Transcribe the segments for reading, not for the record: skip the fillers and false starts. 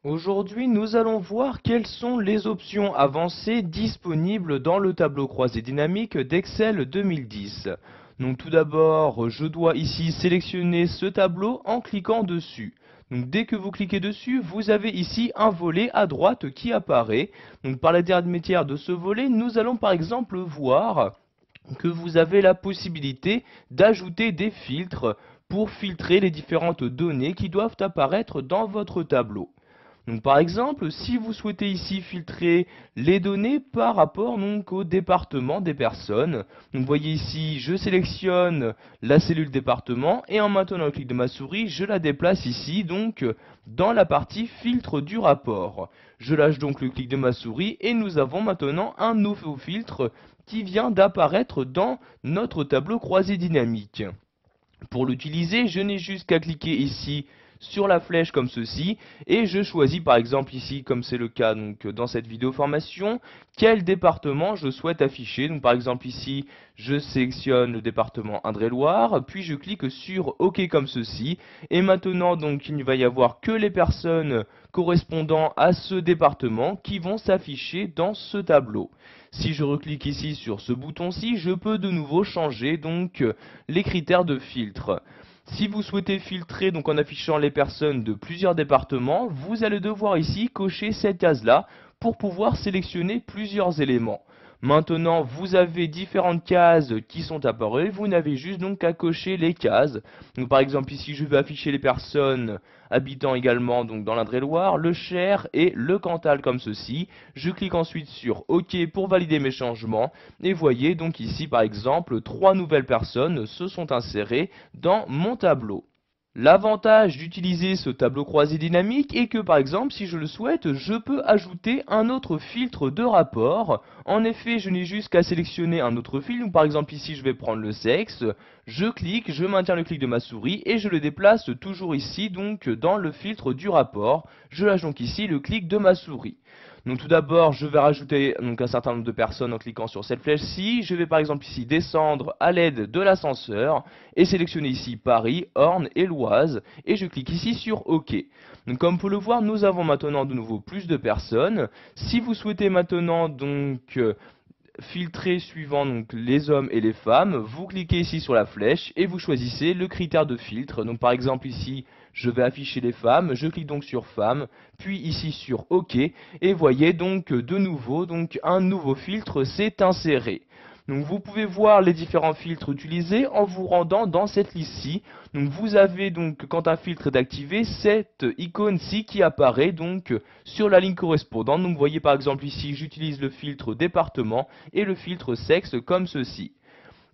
Aujourd'hui, nous allons voir quelles sont les options avancées disponibles dans le tableau croisé dynamique d'Excel 2010. Donc tout d'abord, je dois ici sélectionner ce tableau en cliquant dessus. Donc dès que vous cliquez dessus, vous avez ici un volet à droite qui apparaît. Donc par l'intermédiaire de ce volet, nous allons par exemple voir que vous avez la possibilité d'ajouter des filtres pour filtrer les différentes données qui doivent apparaître dans votre tableau. Donc par exemple, si vous souhaitez ici filtrer les données par rapport donc au département des personnes, donc vous voyez ici, je sélectionne la cellule département et en maintenant le clic de ma souris, je la déplace ici donc dans la partie filtre du rapport. Je lâche donc le clic de ma souris et nous avons maintenant un nouveau filtre qui vient d'apparaître dans notre tableau croisé dynamique. Pour l'utiliser, je n'ai juste qu'à cliquer ici sur la flèche comme ceci et je choisis par exemple ici, comme c'est le cas donc dans cette vidéo formation, quel département je souhaite afficher. Donc par exemple ici, je sélectionne le département Indre-et-Loire, puis je clique sur OK comme ceci et maintenant donc il ne va y avoir que les personnes correspondant à ce département qui vont s'afficher dans ce tableau. Si je reclique ici sur ce bouton-ci, je peux de nouveau changer donc les critères de filtre. Si vous souhaitez filtrer donc en affichant les personnes de plusieurs départements, vous allez devoir ici cocher cette case-là pour pouvoir sélectionner plusieurs éléments. Maintenant, vous avez différentes cases qui sont apparues, vous n'avez juste donc qu'à cocher les cases. Donc par exemple ici, je vais afficher les personnes habitant également donc dans l'Indre-et-Loire, le Cher et le Cantal comme ceci. Je clique ensuite sur OK pour valider mes changements et voyez donc ici par exemple 3 nouvelles personnes se sont insérées dans mon tableau. L'avantage d'utiliser ce tableau croisé dynamique est que par exemple si je le souhaite, je peux ajouter un autre filtre de rapport. En effet, je n'ai juste qu'à sélectionner un autre filtre. Donc, par exemple ici je vais prendre le sexe, je clique, je maintiens le clic de ma souris et je le déplace toujours ici donc dans le filtre du rapport. Je lâche donc ici le clic de ma souris. Donc tout d'abord, je vais rajouter donc un certain nombre de personnes en cliquant sur cette flèche-ci. Je vais par exemple ici descendre à l'aide de l'ascenseur et sélectionner ici Paris, Orne et l'Oise et je clique ici sur OK. Donc comme vous pouvez le voir, nous avons maintenant de nouveau plus de personnes. Si vous souhaitez maintenant donc filtrer suivant donc les hommes et les femmes, vous cliquez ici sur la flèche et vous choisissez le critère de filtre. Donc par exemple ici, je vais afficher les femmes, je clique donc sur femmes, puis ici sur OK et voyez donc de nouveau donc un nouveau filtre s'est inséré. Donc vous pouvez voir les différents filtres utilisés en vous rendant dans cette liste-ci. Donc vous avez donc quand un filtre est activé, cette icône-ci qui apparaît donc sur la ligne correspondante. Donc vous voyez par exemple ici, j'utilise le filtre département et le filtre sexe comme ceci.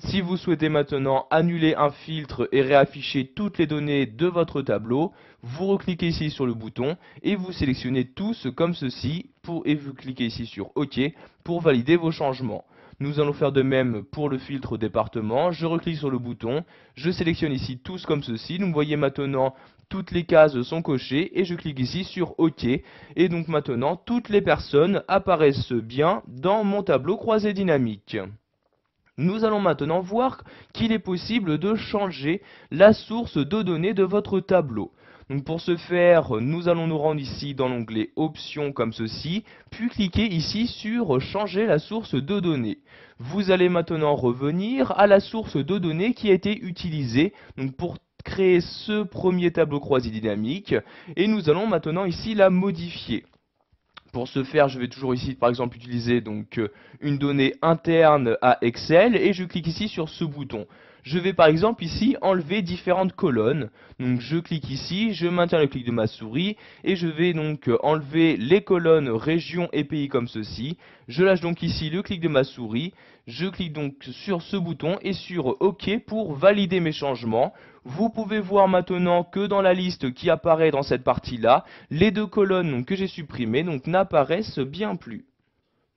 Si vous souhaitez maintenant annuler un filtre et réafficher toutes les données de votre tableau, vous recliquez ici sur le bouton et vous sélectionnez tous comme ceci et vous cliquez ici sur OK pour valider vos changements. Nous allons faire de même pour le filtre département. Je reclique sur le bouton, je sélectionne ici tous comme ceci. Donc vous voyez maintenant toutes les cases sont cochées et je clique ici sur OK. Et donc maintenant toutes les personnes apparaissent bien dans mon tableau croisé dynamique. Nous allons maintenant voir qu'il est possible de changer la source de données de votre tableau. Donc pour ce faire, nous allons nous rendre ici dans l'onglet Options comme ceci, puis cliquer ici sur Changer la source de données. Vous allez maintenant revenir à la source de données qui a été utilisée donc pour créer ce premier tableau croisé dynamique et nous allons maintenant ici la modifier. Pour ce faire, je vais toujours ici, par exemple, utiliser donc une donnée interne à Excel et je clique ici sur ce bouton. Je vais par exemple ici enlever différentes colonnes. Donc je clique ici, je maintiens le clic de ma souris et je vais donc enlever les colonnes région et pays comme ceci. Je lâche donc ici le clic de ma souris, je clique donc sur ce bouton et sur OK pour valider mes changements. Vous pouvez voir maintenant que dans la liste qui apparaît dans cette partie-là, les deux colonnes que j'ai supprimées n'apparaissent bien plus.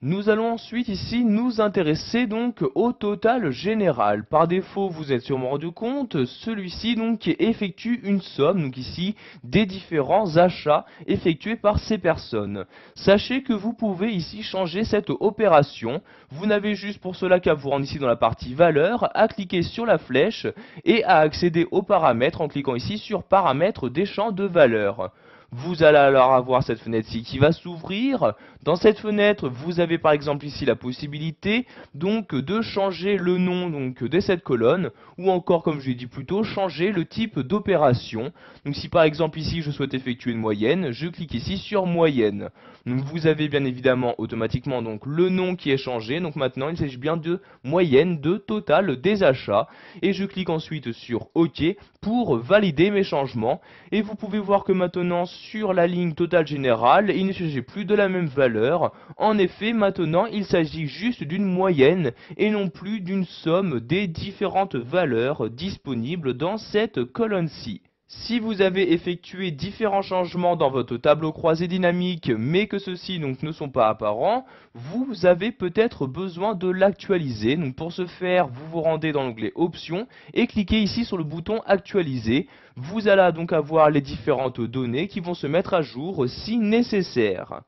Nous allons ensuite ici nous intéresser donc au total général. Par défaut, vous êtes sûrement rendu compte, celui-ci donc effectue une somme, donc ici, des différents achats effectués par ces personnes. Sachez que vous pouvez ici changer cette opération. Vous n'avez juste pour cela qu'à vous rendre ici dans la partie valeur, à cliquer sur la flèche et à accéder aux paramètres en cliquant ici sur paramètres des champs de valeur. Vous allez alors avoir cette fenêtre-ci qui va s'ouvrir. Dans cette fenêtre, vous avez par exemple ici la possibilité donc de changer le nom donc de cette colonne ou encore, comme je l'ai dit plus tôt, changer le type d'opération. Donc si par exemple ici je souhaite effectuer une moyenne, je clique ici sur moyenne. Donc vous avez bien évidemment automatiquement donc le nom qui est changé. Donc maintenant il s'agit bien de moyenne de total des achats et je clique ensuite sur OK pour valider mes changements. Et vous pouvez voir que maintenant sur la ligne totale générale, il ne s'agit plus de la même valeur. En effet, maintenant il s'agit juste d'une moyenne et non plus d'une somme des différentes valeurs disponibles dans cette colonne-ci. Si vous avez effectué différents changements dans votre tableau croisé dynamique, mais que ceux-ci donc ne sont pas apparents, vous avez peut-être besoin de l'actualiser. Donc pour ce faire, vous vous rendez dans l'onglet Options et cliquez ici sur le bouton Actualiser. Vous allez donc avoir les différentes données qui vont se mettre à jour si nécessaire.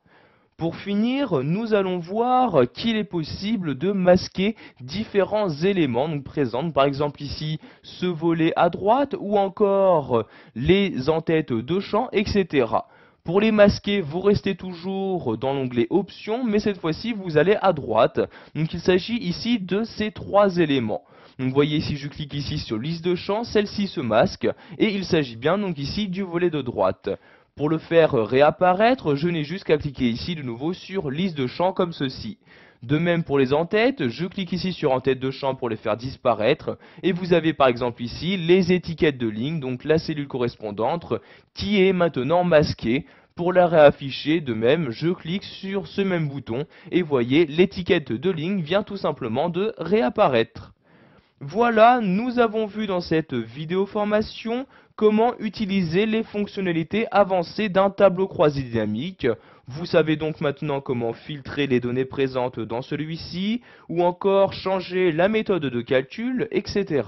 Pour finir, nous allons voir qu'il est possible de masquer différents éléments donc présents, par exemple ici ce volet à droite ou encore les entêtes de champ, etc. Pour les masquer, vous restez toujours dans l'onglet Options, mais cette fois-ci vous allez à droite. Donc il s'agit ici de ces trois éléments. Donc vous voyez, si je clique ici sur liste de champs, celle-ci se masque et il s'agit bien donc ici du volet de droite. Pour le faire réapparaître, je n'ai juste qu'à cliquer ici de nouveau sur liste de champs comme ceci. De même pour les entêtes, je clique ici sur entête de champ pour les faire disparaître et vous avez par exemple ici les étiquettes de ligne, donc la cellule correspondante qui est maintenant masquée. Pour la réafficher, de même, je clique sur ce même bouton et voyez, l'étiquette de ligne vient tout simplement de réapparaître. Voilà, nous avons vu dans cette vidéo formation comment utiliser les fonctionnalités avancées d'un tableau croisé dynamique. Vous savez donc maintenant comment filtrer les données présentes dans celui-ci, ou encore changer la méthode de calcul, etc.